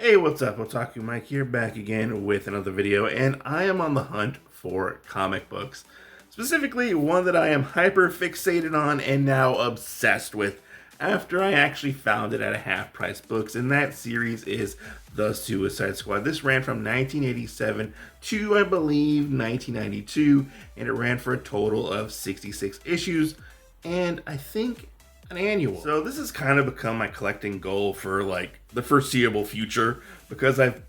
Hey, what's up? Otaku Mike here, back again with another video, and I am on the hunt for comic books. Specifically, one that I am hyper fixated on and now obsessed with after I actually found it at a Half Price Books, and that series is The Suicide Squad. This ran from 1987 to, I believe, 1992, and it ran for a total of 66 issues, and I think an annual. So this has kind of become my collecting goal for like the foreseeable future because I've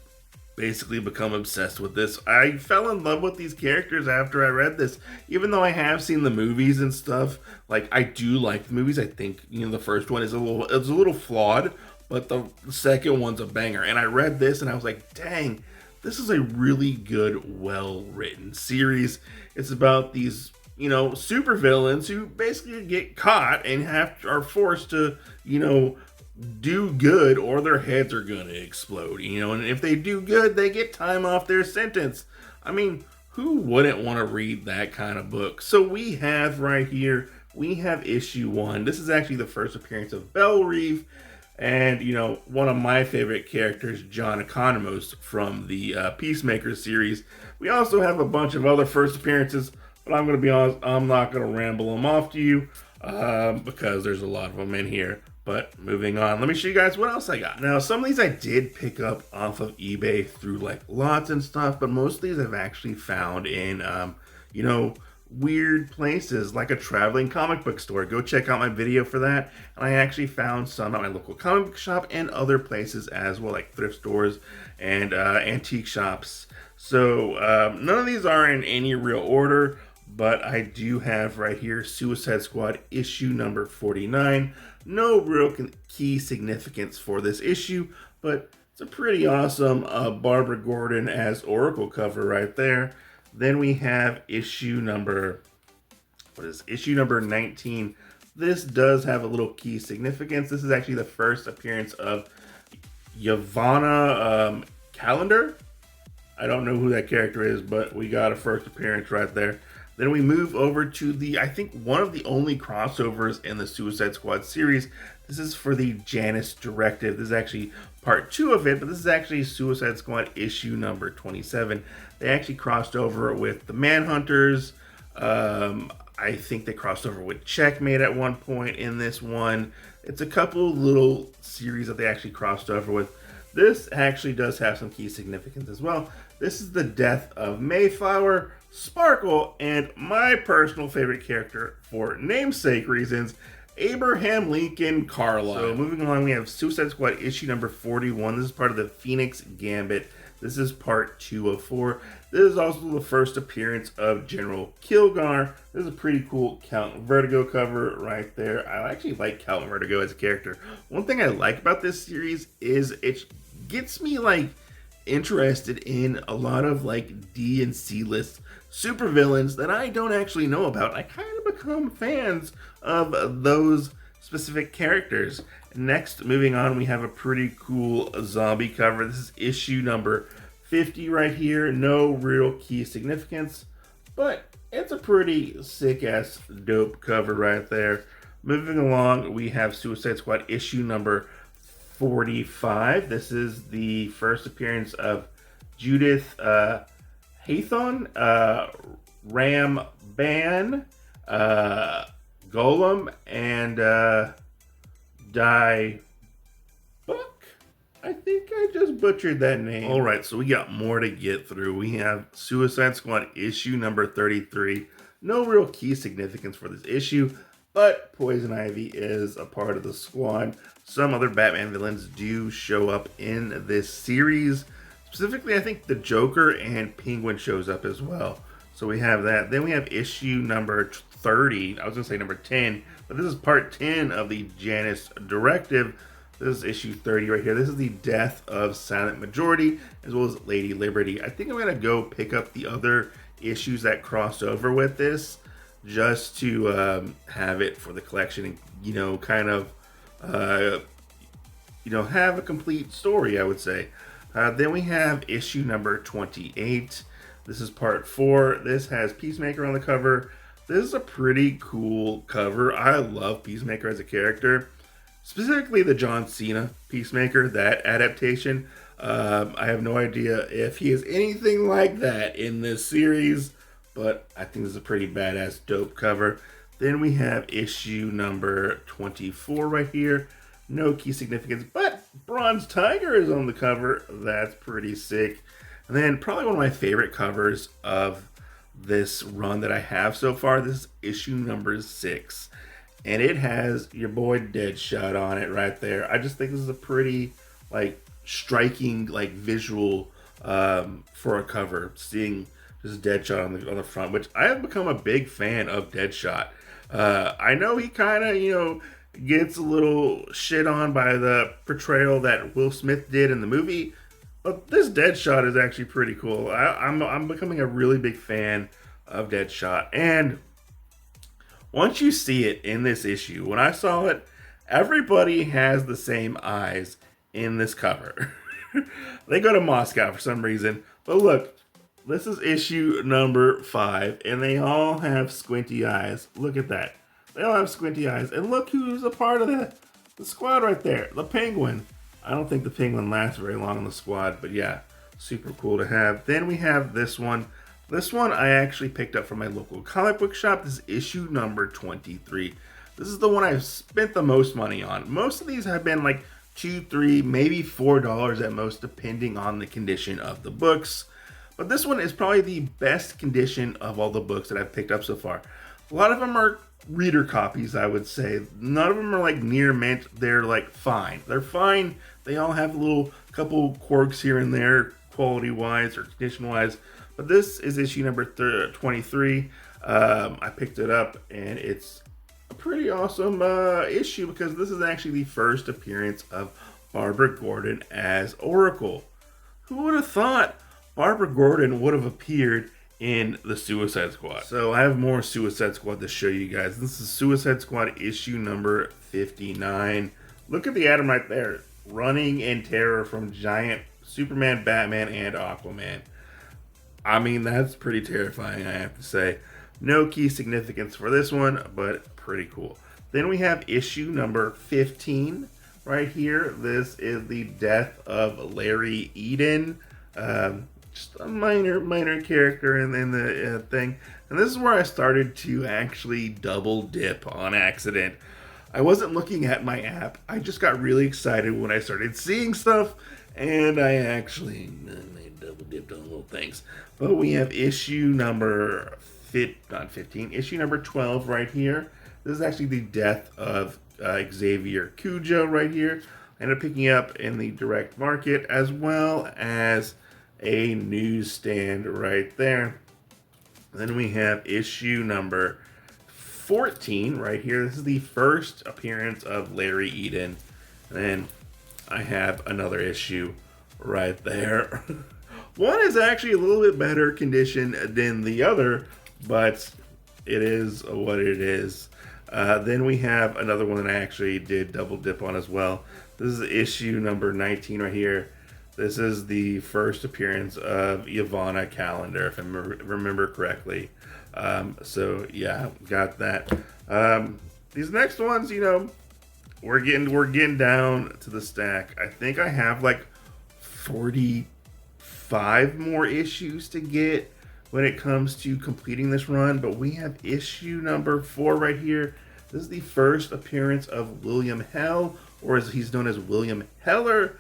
basically become obsessed with this. I fell in love with these characters after I read this, even though I have seen the movies and stuff. Like, I do like the movies. I think, the first one is a little flawed, but the second one's a banger. And I read this and I was like, dang, this is a really good, well-written series. It's about these supervillains who basically get caught and are forced to, do good or their heads are gonna explode, and if they do good, they get time off their sentence. I mean, who wouldn't want to read that kind of book? So we have right here, we have issue 1. This is actually the first appearance of Belle Reeve, and one of my favorite characters, John Economos from the Peacemaker series. We also have a bunch of other first appearances, but I'm going to be honest, I'm not going to ramble them off to you because there's a lot of them in here. But moving on, let me show you guys what else I got. Now, some of these I did pick up off of eBay through like lots and stuff, but most of these I've actually found in, weird places like a traveling comic book store. Go check out my video for that. And I actually found some at my local comic book shop and other places as well, like thrift stores and antique shops. So none of these are in any real order, but I do have right here Suicide Squad issue number 49. No real key significance for this issue, but it's a pretty awesome Barbara Gordon as Oracle cover right there. Then we have issue number 19. This does have a little key significance. This is actually the first appearance of Yavanna Calendar. I don't know who that character is, but we got a first appearance right there. Then we move over to I think one of the only crossovers in the Suicide Squad series. This is for the Janus Directive. This is actually part 2 of it, but this is actually Suicide Squad issue number 27. They actually crossed over with the Manhunters. I think they crossed over with Checkmate at one point in this one. It's a couple little series that they actually crossed over with. This actually does have some key significance as well. This is the death of Mayflower, Sparkle, and my personal favorite character for namesake reasons, Abraham Lincoln Carlisle. So moving along, we have Suicide Squad issue number 41. This is part of the Phoenix Gambit. This is part 2 of 4. This is also the first appearance of General Kilgar. This is a pretty cool Count Vertigo cover right there. I actually like Count Vertigo as a character. One thing I like about this series is it gets me like interested in a lot of like D and C list supervillains that I don't actually know about. I kind of become fans of those specific characters. Next, moving on, we have a pretty cool zombie cover. This is issue number 50 right here. No real key significance, but it's a pretty sick-ass dope cover right there. Moving along, we have Suicide Squad issue number 45. This is the first appearance of Judith Hathon, Ram Ban, Golem, and Die Buck. I think I just butchered that name. All right, so we got more to get through. We have Suicide Squad issue number 33. No real key significance for this issue, but Poison Ivy is a part of the squad. Some other Batman villains do show up in this series. Specifically, I think the Joker and Penguin shows up as well. So we have that. Then we have issue number 30. I was going to say number 10, but this is part 10 of the Janus Directive. This is issue 30 right here. This is the death of Silent Majority as well as Lady Liberty. I think I'm going to go pick up the other issues that crossed over with this just to have it for the collection and, kind of, have a complete story, I would say. Then we have issue number 28. This is part 4. This has Peacemaker on the cover. This is a pretty cool cover. I love Peacemaker as a character. Specifically the John Cena Peacemaker, that adaptation. I have no idea if he is anything like that in this series, but I think this is a pretty badass, dope cover. Then we have issue number 24 right here. No key significance, but Bronze Tiger is on the cover. That's pretty sick. And then probably one of my favorite covers of this run that I have so far. This is issue number 6. And it has your boy Deadshot on it right there. I just think this is a pretty, like, striking, like, visual for a cover. Seeing just Deadshot on the front, which I have become a big fan of Deadshot. I know he kind of, gets a little shit on by the portrayal that Will Smith did in the movie, but this Deadshot is actually pretty cool. I'm becoming a really big fan of Deadshot, and once you see it in this issue, when I saw it, everybody has the same eyes in this cover. They go to Moscow for some reason, but look, this is issue number 5, and they all have squinty eyes. Look at that. They all have squinty eyes. And look who's a part of the squad right there. The Penguin. I don't think the Penguin lasts very long on the squad, but yeah, super cool to have. Then we have this one. This one I actually picked up from my local comic book shop. This is issue number 23. This is the one I've spent the most money on. Most of these have been like $2, $3, maybe $4 at most, depending on the condition of the books. But this one is probably the best condition of all the books that I've picked up so far. A lot of them are reader copies, I would say. None of them are like near mint. They're like fine. They're fine. They all have a little couple quirks here and there, quality wise or condition wise. But this is issue number 23. I picked it up, and it's a pretty awesome issue because this is actually the first appearance of Barbara Gordon as Oracle. Who would have thought Barbara Gordon would have appeared in the Suicide Squad? So I have more Suicide Squad to show you guys. This is Suicide Squad issue number 59. Look at the Atom right there, running in terror from giant Superman, Batman, and Aquaman. I mean, that's pretty terrifying, I have to say. No key significance for this one, but pretty cool. Then we have issue number 15 right here. This is the death of Larry Eden. Just a minor character in the thing. And this is where I started to actually double dip on accident. I wasn't looking at my app. I just got really excited when I started seeing stuff, and I actually double dipped on little things. But we have issue number issue number 12 right here. This is actually the death of Xavier Cujo right here. I ended up picking up in the direct market, as well as a newsstand right there. Then we have issue number 14 right here. This is the first appearance of Larry Eden. And then I have another issue right there. One is actually a little bit better condition than the other, but it is what it is. Then we have another one that I actually did double dip on as well. This is issue number 19 right here. This is the first appearance of Ivana Calendar, if I remember correctly. So yeah, got that. These next ones, we're getting down to the stack. I think I have like 45 more issues to get when it comes to completing this run, but we have issue number 4 right here. This is the first appearance of William Hell, or as he's known as William Heller.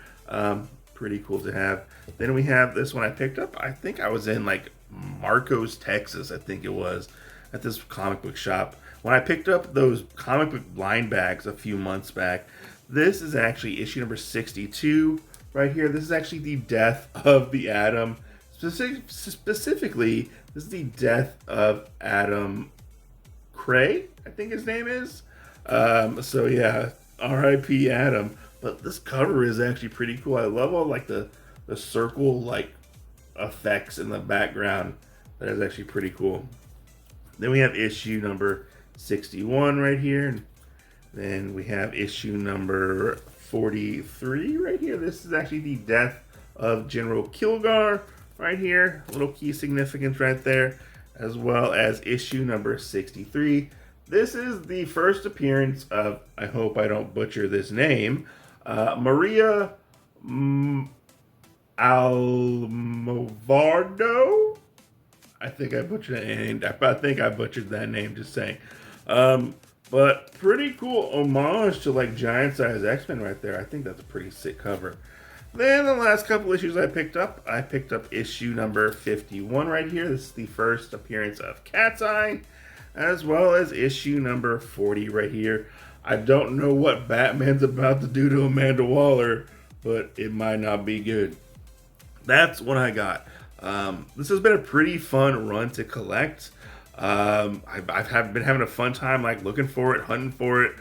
Pretty cool to have. Then we have this one I picked up. I think I was in like Marcos, Texas, I think it was, at this comic book shop. When I picked up those comic book blind bags a few months back, this is actually issue number 62 right here. This is actually the death of the Atom. Specifically, this is the death of Adam Cray, I think his name is. So yeah, R.I.P. Adam. But this cover is actually pretty cool. I love all like the circle like effects in the background. That is actually pretty cool. Then we have issue number 61 right here. And then we have issue number 43 right here. This is actually the death of General Kilgar right here. A little key significance right there. As well as issue number 63. This is the first appearance of, I hope I don't butcher this name, Maria Almovardo. I think I butchered that name. I think I butchered that name. Just saying. But pretty cool homage to like giant size X-Men right there. I think that's a pretty sick cover. Then the last couple issues I picked up issue number 51 right here. This is the first appearance of Cat's Eye, as well as issue number 40 right here. I don't know what Batman's about to do to Amanda Waller, but it might not be good. That's what I got. This has been a pretty fun run to collect. I've been having a fun time like looking for it, hunting for it.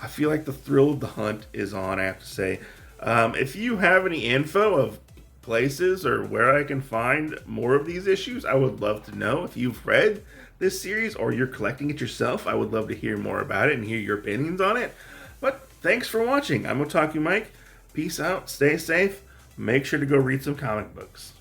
I feel like the thrill of the hunt is on, I have to say. If you have any info of places or where I can find more of these issues, I would love to know. If you've read this series or you're collecting it yourself, I would love to hear more about it and hear your opinions on it. But thanks for watching. I'm Otaku Mike. Peace out. Stay safe. Make sure to go read some comic books.